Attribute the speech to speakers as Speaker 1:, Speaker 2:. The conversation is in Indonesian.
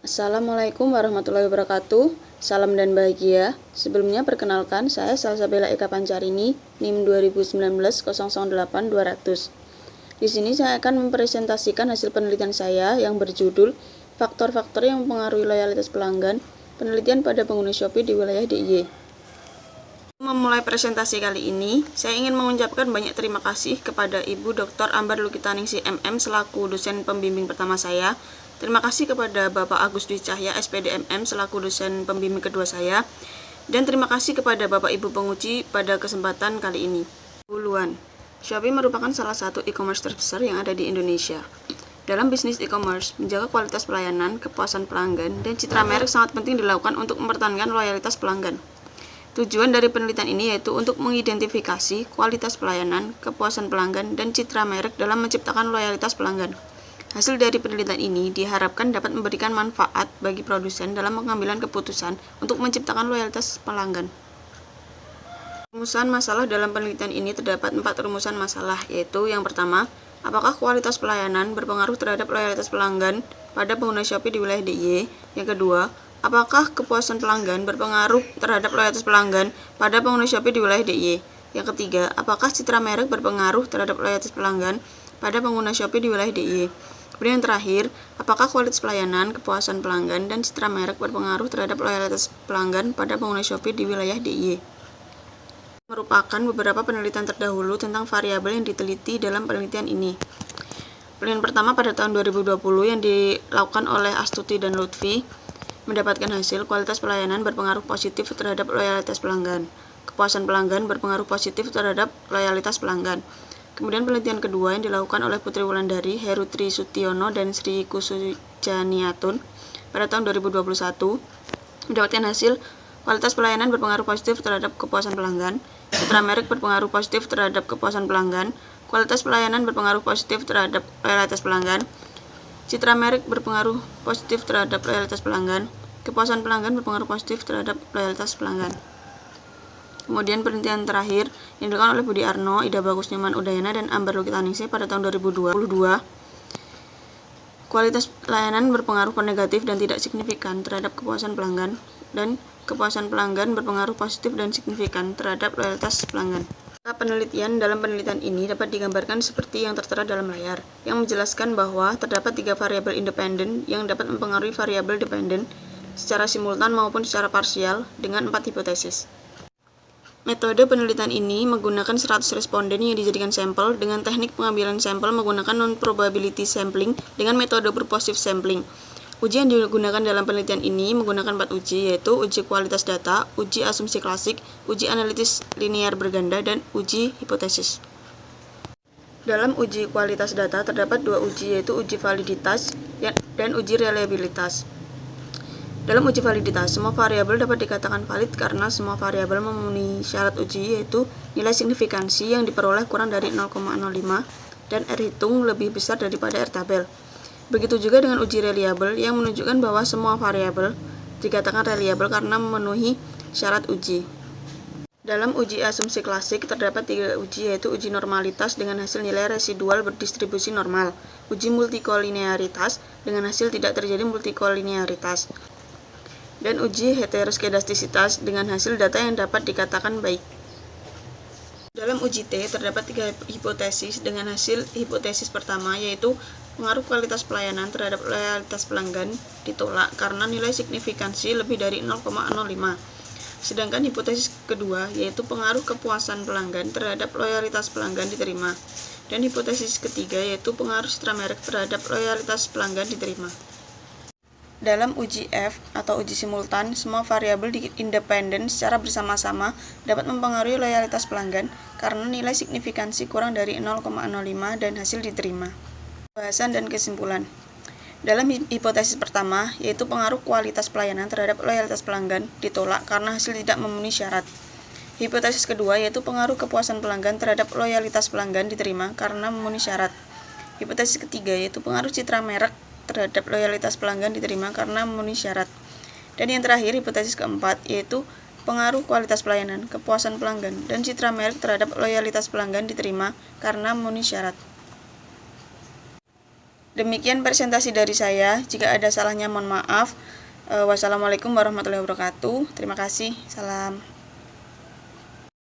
Speaker 1: Assalamualaikum warahmatullahi wabarakatuh. Salam dan bahagia. Sebelumnya perkenalkan, saya Salsabella Eka Pancarini, NIM 2019-008-200. Di sini saya akan mempresentasikan hasil penelitian saya yang berjudul Faktor-faktor yang mempengaruhi loyalitas pelanggan, penelitian pada pengguna Shopee di wilayah DIY. Memulai presentasi kali ini, saya ingin mengucapkan banyak terima kasih kepada Ibu Dr. Ambar Lukitaningsih MM selaku dosen pembimbing pertama saya. Terima kasih kepada Bapak Agus Dwi Cahya SPD MM selaku dosen pembimbing kedua saya. Dan terima kasih kepada Bapak Ibu penguji pada kesempatan kali ini. Duluan, Shopee merupakan salah satu e-commerce terbesar yang ada di Indonesia. Dalam bisnis e-commerce, menjaga kualitas pelayanan, kepuasan pelanggan, dan citra merek sangat penting dilakukan untuk mempertahankan loyalitas pelanggan. Tujuan dari penelitian ini yaitu untuk mengidentifikasi kualitas pelayanan, kepuasan pelanggan, dan citra merek dalam menciptakan loyalitas pelanggan. Hasil dari penelitian ini diharapkan dapat memberikan manfaat bagi produsen dalam pengambilan keputusan untuk menciptakan loyalitas pelanggan. Rumusan masalah dalam penelitian ini terdapat 4 rumusan masalah, yaitu yang pertama, apakah kualitas pelayanan berpengaruh terhadap loyalitas pelanggan pada pengguna Shopee di wilayah DIY? Yang kedua, apakah kepuasan pelanggan berpengaruh terhadap loyalitas pelanggan pada pengguna Shopee di wilayah DIY? Yang ketiga, apakah citra merek berpengaruh terhadap loyalitas pelanggan pada pengguna Shopee di wilayah DIY? Kemudian yang terakhir, apakah kualitas pelayanan, kepuasan pelanggan, dan citra merek berpengaruh terhadap loyalitas pelanggan pada pengguna Shopee di wilayah DIY? Merupakan beberapa penelitian terdahulu tentang variabel yang diteliti dalam penelitian ini. Penelitian pertama pada tahun 2020 yang dilakukan oleh Astuti dan Lutfi mendapatkan hasil kualitas pelayanan berpengaruh positif terhadap loyalitas pelanggan. Kepuasan pelanggan berpengaruh positif terhadap loyalitas pelanggan. Kemudian penelitian kedua yang dilakukan oleh Putri Wulandari, Heru Tri Sutiono, dan Sri Kusujaniatun pada tahun 2021 mendapatkan hasil kualitas pelayanan berpengaruh positif terhadap kepuasan pelanggan, citra merek berpengaruh positif terhadap kepuasan pelanggan, kualitas pelayanan berpengaruh positif terhadap loyalitas pelanggan, citra merek berpengaruh positif terhadap loyalitas pelanggan, kepuasan pelanggan berpengaruh positif terhadap loyalitas pelanggan. Kemudian penelitian terakhir yang dilakukan oleh Budi Arno, Ida Bagus Nyoman Udayana, dan Ambar Lukitaningsih pada tahun 2022. Kualitas layanan berpengaruh negatif dan tidak signifikan terhadap kepuasan pelanggan, dan kepuasan pelanggan berpengaruh positif dan signifikan terhadap loyalitas pelanggan. Penelitian dalam penelitian ini dapat digambarkan seperti yang tertera dalam layar, yang menjelaskan bahwa terdapat 3 variabel independen yang dapat mempengaruhi variabel dependen secara simultan maupun secara parsial dengan 4 hipotesis. Metode penelitian ini menggunakan 100 responden yang dijadikan sampel dengan teknik pengambilan sampel menggunakan non-probability sampling dengan metode purposive sampling. Uji yang digunakan dalam penelitian ini menggunakan 4 uji, yaitu uji kualitas data, uji asumsi klasik, uji analitis linear berganda, dan uji hipotesis. Dalam uji kualitas data terdapat 2 uji, yaitu uji validitas dan uji reliabilitas. Dalam uji validitas, semua variabel dapat dikatakan valid karena semua variabel memenuhi syarat uji, yaitu nilai signifikansi yang diperoleh kurang dari 0,05 dan R hitung lebih besar daripada R tabel. Begitu juga dengan uji reliable yang menunjukkan bahwa semua variabel dikatakan reliable karena memenuhi syarat uji. Dalam uji asumsi klasik terdapat 3 uji, yaitu uji normalitas dengan hasil nilai residual berdistribusi normal, uji multikolinearitas dengan hasil tidak terjadi multikolinearitas, dan uji heteroskedastisitas dengan hasil data yang dapat dikatakan baik. Dalam uji T terdapat 3 hipotesis dengan hasil hipotesis pertama, yaitu pengaruh kualitas pelayanan terhadap loyalitas pelanggan ditolak karena nilai signifikansi lebih dari 0,05. Sedangkan hipotesis kedua, yaitu pengaruh kepuasan pelanggan terhadap loyalitas pelanggan diterima. Dan hipotesis ketiga, yaitu pengaruh citra merek terhadap loyalitas pelanggan diterima. Dalam uji F atau uji simultan, semua variabel independen secara bersama-sama dapat mempengaruhi loyalitas pelanggan karena nilai signifikansi kurang dari 0,05 dan hasil diterima. Bahasan dan kesimpulan. Dalam hipotesis pertama, yaitu pengaruh kualitas pelayanan terhadap loyalitas pelanggan ditolak karena hasil tidak memenuhi syarat. Hipotesis kedua, yaitu pengaruh kepuasan pelanggan terhadap loyalitas pelanggan diterima karena memenuhi syarat. Hipotesis ketiga, yaitu pengaruh citra merek terhadap loyalitas pelanggan diterima karena memenuhi syarat. Dan yang terakhir, hipotesis keempat, yaitu pengaruh kualitas pelayanan, kepuasan pelanggan, dan citra merek terhadap loyalitas pelanggan diterima karena memenuhi syarat. Demikian presentasi dari saya. Jika ada salahnya mohon maaf. Wassalamualaikum warahmatullahi wabarakatuh. Terima kasih. Salam.